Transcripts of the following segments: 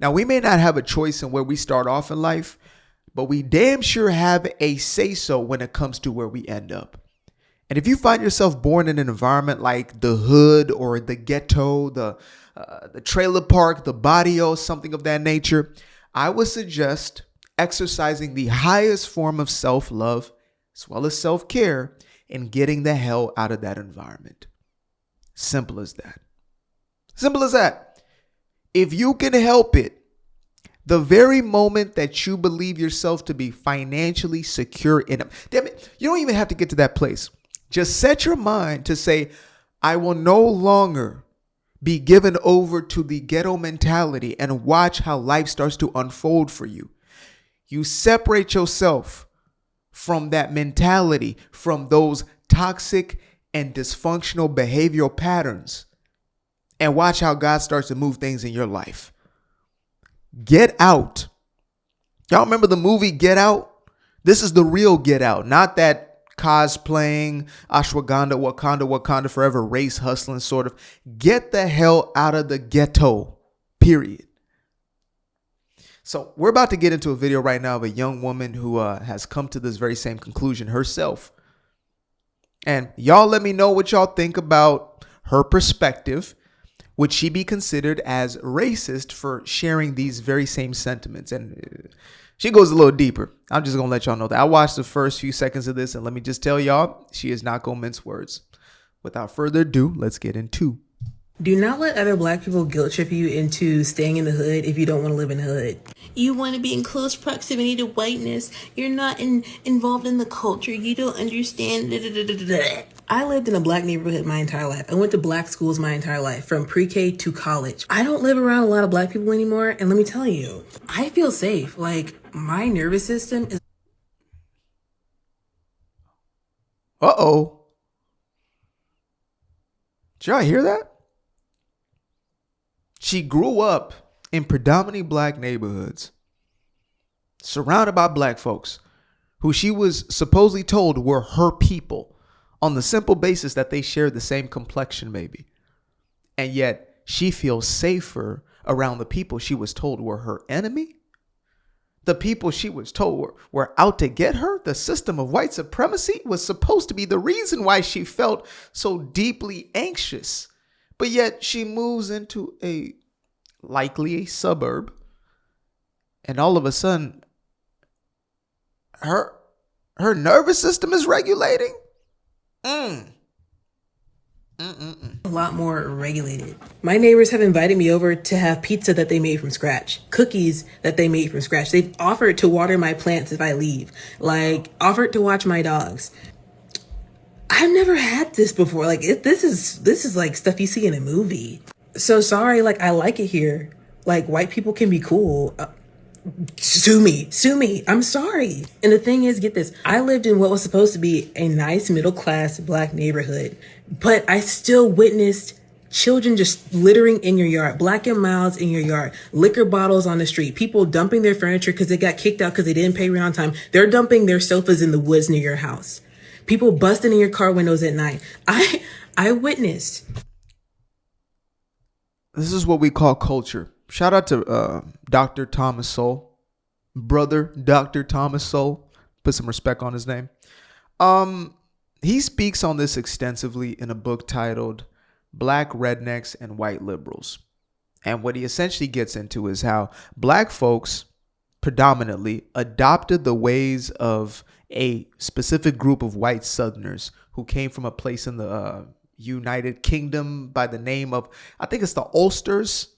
Now, we may not have a choice in where we start off in life, but we damn sure have a say-so when it comes to where we end up. And if you find yourself born in an environment like the hood or the ghetto, the trailer park, the barrio, something of that nature, I would suggest exercising the highest form of self-love as well as self-care and getting the hell out of that environment. Simple as that. Simple as that. If you can help it, the very moment that you believe yourself to be financially secure in it, damn it, you don't even have to get to that place. Just set your mind to say, I will no longer be given over to the ghetto mentality, and watch how life starts to unfold for you. You separate yourself from that mentality, from those toxic and dysfunctional behavioral patterns, and watch how God starts to move things in your life. Get Out. Y'all remember the movie Get Out? This is the real Get Out, not that cosplaying, ashwagandha, Wakanda forever, race hustling sort of. Get the hell out of the ghetto, period. So we're about to get into a video right now of a young woman who has come to this very same conclusion herself. And y'all let me know what y'all think about her perspective. Would she be considered as racist for sharing these very same sentiments? And she goes a little deeper. I'm just going to let y'all know that. I watched the first few seconds of this, and let me just tell y'all, she is not going to mince words. Without further ado, let's get into. Do not let other black people guilt trip you into staying in the hood if you don't want to live in the hood. You want to be in close proximity to whiteness. You're not involved in the culture. You don't understand. I lived in a black neighborhood my entire life. I went to black schools my entire life, from pre-K to college. I don't live around a lot of black people anymore. And let me tell you, I feel safe. Like, my nervous system is... Uh-oh. Did y'all hear that? She grew up in predominantly black neighborhoods, surrounded by black folks who she was supposedly told were her people on the simple basis that they shared the same complexion maybe. And yet she feels safer around the people she was told were her enemy. The people she was told were out to get her. The system of white supremacy was supposed to be the reason why she felt so deeply anxious. But yet she moves into likely a suburb, and all of a sudden her nervous system is regulating. A lot more regulated. My neighbors have invited me over to have pizza that they made from scratch, cookies that they made from scratch. They've offered to water my plants if I leave, like offered to watch my dogs. I've never had this before. Like, this is like stuff you see in a movie. So sorry, like, I like it here. Like, white people can be cool. Sue me. I'm sorry. And the thing is, get this. I lived in what was supposed to be a nice middle-class black neighborhood, but I still witnessed children just littering in your yard, Black and Milds in your yard, liquor bottles on the street, people dumping their furniture because they got kicked out because they didn't pay rent on time. They're dumping their sofas in the woods near your house. People busting in your car windows at night. I witnessed. This is what we call culture. Shout out to Dr. Thomas Sowell, brother Dr. Thomas Sowell. Put some respect on his name. He speaks on this extensively in a book titled Black Rednecks and White Liberals. And what he essentially gets into is how black folks predominantly adopted the ways of a specific group of white Southerners who came from a place in the United Kingdom by the name of, I think it's the Ulsters.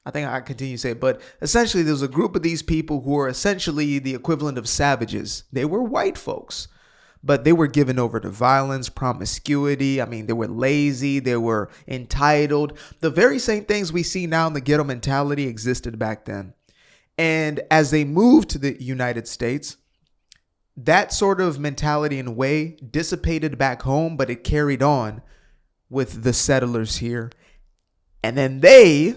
I think I continue to say it, but essentially there's a group of these people who are essentially the equivalent of savages. They were white folks, but they were given over to violence, promiscuity. I mean, they were lazy. They were entitled. The very same things we see now in the ghetto mentality existed back then. And as they moved to the United States, that sort of mentality and way dissipated back home, but it carried on with the settlers here. And then they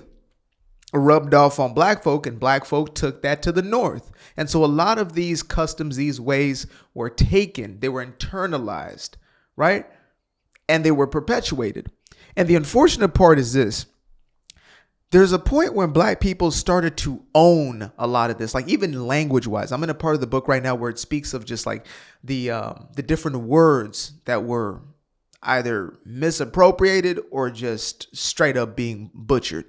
rubbed off on black folk, and black folk took that to the north. And so a lot of these customs, these ways were taken, they were internalized, right? And they were perpetuated. And the unfortunate part is this: there's a point when black people started to own a lot of this, like even language wise. I'm in a part of the book right now where it speaks of just like the different words that were either misappropriated or just straight up being butchered.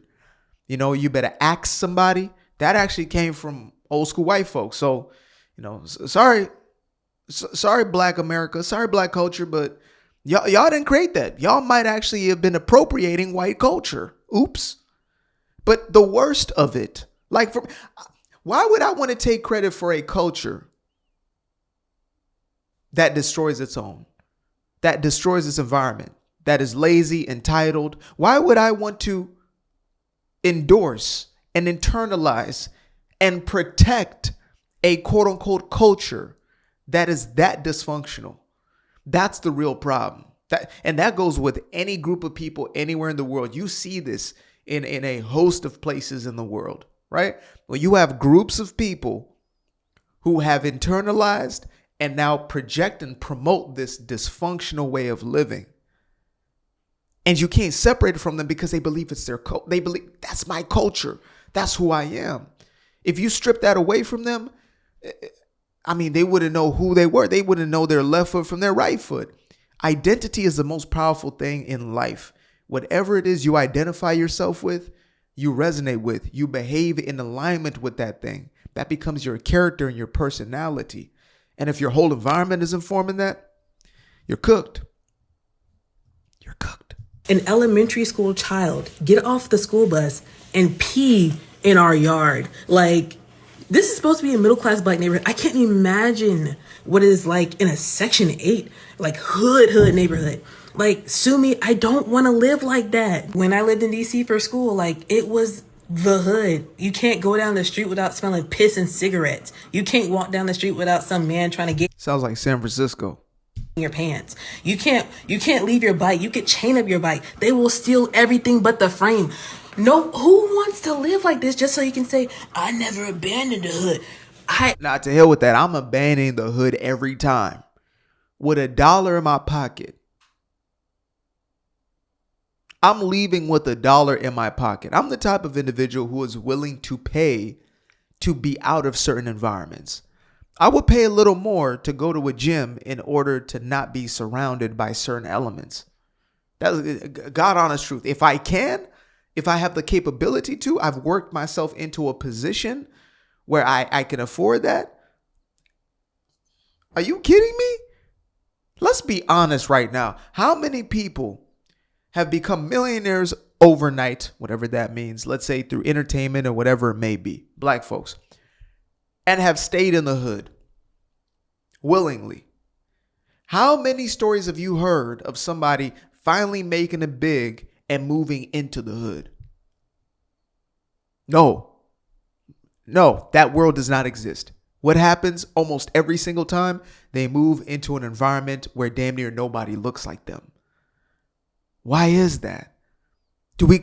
You know, you better ask somebody. That actually came from old school white folks. So, you know, sorry, Black America, sorry, Black culture, but y'all didn't create that. Y'all might actually have been appropriating white culture. Oops. But the worst of it, like, why would I want to take credit for a culture that destroys its own, that destroys its environment, that is lazy, entitled? Why would I want to endorse and internalize and protect a quote unquote culture that is that dysfunctional? That's the real problem. That goes with any group of people anywhere in the world. You see this in a host of places in the world, right? Well, you have groups of people who have internalized and now project and promote this dysfunctional way of living. And you can't separate it from them because they believe it's their culture. They believe that's my culture. That's who I am. If you strip that away from them, I mean, they wouldn't know who they were. They wouldn't know their left foot from their right foot. Identity is the most powerful thing in life. Whatever it is you identify yourself with, you resonate with, you behave in alignment with that thing. That becomes your character and your personality. And if your whole environment is informing that, you're cooked. You're cooked. An elementary school child get off the school bus and pee in our yard. Like, this is supposed to be a middle-class Black neighborhood. I can't imagine what it is like in a Section 8, like hood neighborhood. Like, sue me, I don't want to live like that. When I lived in DC for school, like, it was the hood. You can't go down the street without smelling piss and cigarettes. You can't walk down the street without some man trying to get Sounds like San Francisco. in your pants. You can't leave your bike. You could chain up your bike. They will steal everything but the frame. No, who wants to live like this just so you can say, I never abandoned the hood? Not to hell with that. I'm abandoning the hood every time. With $1 in my pocket, I'm leaving with $1 in my pocket. I'm the type of individual who is willing to pay to be out of certain environments. I would pay a little more to go to a gym in order to not be surrounded by certain elements. That's God honest truth. If I have the capability to, I've worked myself into a position where I can afford that. Are you kidding me? Let's be honest right now. How many people have become millionaires overnight, whatever that means, let's say through entertainment or whatever it may be, Black folks, and have stayed in the hood willingly? How many stories have you heard of somebody finally making it big and moving into the hood? No, that world does not exist. What happens almost every single time? They move into an environment where damn near nobody looks like them. Why is that? Do we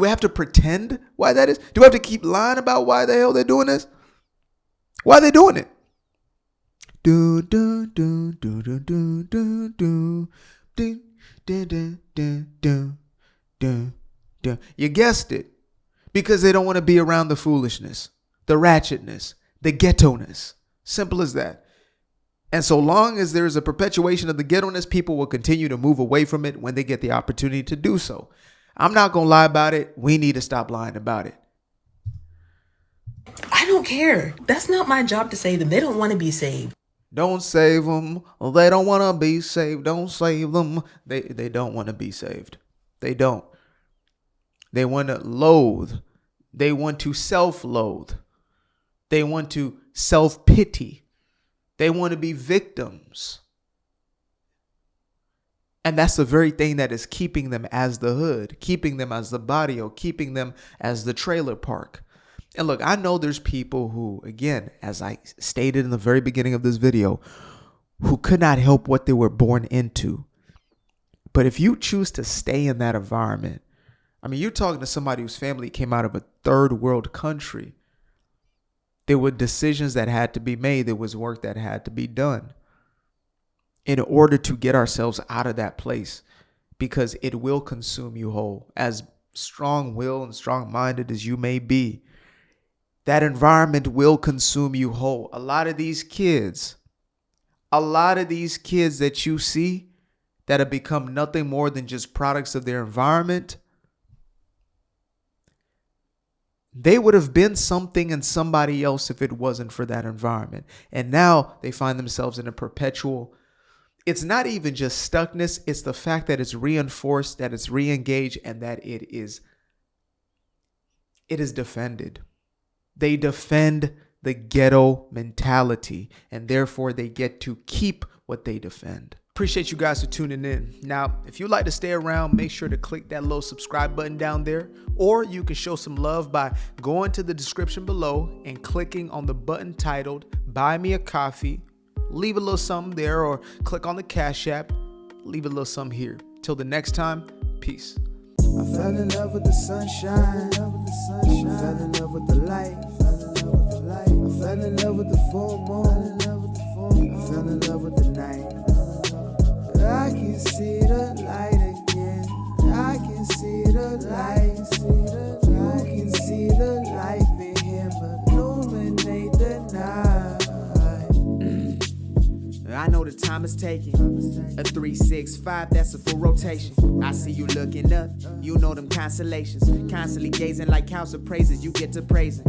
have to pretend why that is? Do we have to keep lying about why the hell they're doing this? Why are they doing it? Do do do do do do do do do do do do do do. You guessed it. Because they don't want to be around the foolishness, the ratchetness, the ghetto-ness. Simple as that. And so long as there is a perpetuation of the ghetto-ness, people will continue to move away from it when they get the opportunity to do so. I'm not going to lie about it. We need to stop lying about it. I don't care. That's not my job to save them. They don't want to be saved. Don't save them. They don't want to be saved. Don't save them. They don't want to be saved. They don't. They want to loathe. They want to self-loathe. They want to self-pity. They want to be victims. And that's the very thing that is keeping them as the hood, keeping them as the barrio, keeping them as the trailer park. And look, I know there's people who, again, as I stated in the very beginning of this video, who could not help what they were born into. But if you choose to stay in that environment, I mean, you're talking to somebody whose family came out of a third world country. There were decisions that had to be made. There was work that had to be done in order to get ourselves out of that place, because it will consume you whole. As strong-willed and strong-minded as you may be, that environment will consume you whole. A lot of these kids that you see that have become nothing more than just products of their environment, they would have been something and somebody else if it wasn't for that environment. And now they find themselves in a perpetual, it's not even just stuckness, it's the fact that it's reinforced, that it's re-engaged, and that it is defended. They defend the ghetto mentality, and therefore they get to keep what they defend. Appreciate you guys for tuning in. Now, if you'd like to stay around, make sure to click that little subscribe button down there, or you can show some love by going to the description below and clicking on the button titled Buy Me a Coffee. Leave a little something there, or click on the Cash App. Leave a little something here. Till the next time, peace. I fell in love with the sunshine. I fell in love with the light. I fell in love with the full moon. I fell in love with the night. I can see the light again. I can see the light. You can see the life in him illuminate the night. I know the time is taking. A 3, 6, 5, that's a full rotation. I see you looking up, you know them constellations. Constantly gazing like house of praises, you get to praising.